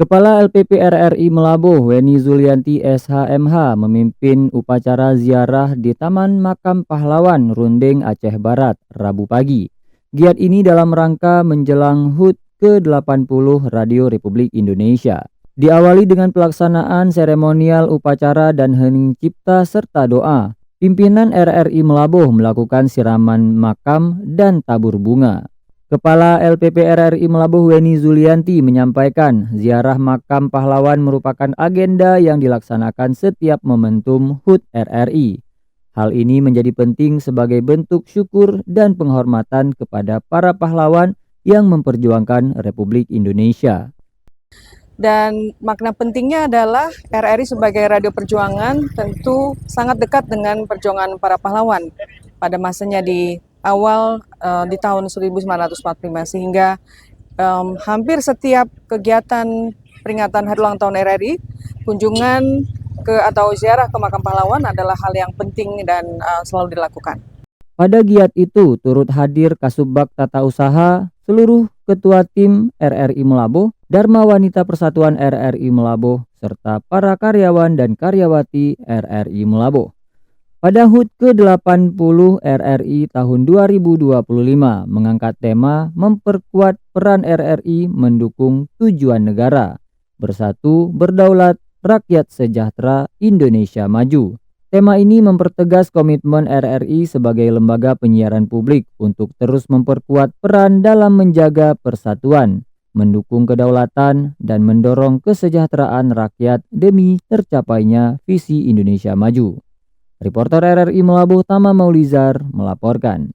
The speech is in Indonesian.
Kepala LPP RRI Melabuh, Weni Zulianti SHMH, memimpin upacara ziarah di Taman Makam Pahlawan Rundeng, Aceh Barat, Rabu pagi. Giat ini dalam rangka menjelang HUT ke-80 Radio Republik Indonesia. Diawali dengan pelaksanaan seremonial upacara dan hening cipta serta doa. Pimpinan RRI Melabuh melakukan siraman makam dan tabur bunga. Kepala LPP RRI Melabuh Weni Zulianti menyampaikan ziarah makam pahlawan merupakan agenda yang dilaksanakan setiap momentum HUT RRI. Hal ini menjadi penting sebagai bentuk syukur dan penghormatan kepada para pahlawan yang memperjuangkan Republik Indonesia. Dan makna pentingnya adalah RRI sebagai radio perjuangan tentu sangat dekat dengan perjuangan para pahlawan pada masanya di awal di tahun 1945, sehingga hampir setiap kegiatan peringatan Hari Ulang Tahun RRI, kunjungan atau ziarah ke makam pahlawan adalah hal yang penting dan selalu dilakukan. Pada giat itu turut hadir Kasubag Tata Usaha, seluruh ketua tim RRI Melabuh, Dharma Wanita Persatuan RRI Melabuh, serta para karyawan dan karyawati RRI Melabuh. Pada HUT ke-80 RRI tahun 2025 mengangkat tema memperkuat peran RRI mendukung tujuan negara, bersatu, berdaulat, rakyat sejahtera, Indonesia maju. Tema ini mempertegas komitmen RRI sebagai lembaga penyiaran publik untuk terus memperkuat peran dalam menjaga persatuan, mendukung kedaulatan, dan mendorong kesejahteraan rakyat demi tercapainya visi Indonesia maju. Reporter RRI Melabuh Tama Maulizar melaporkan.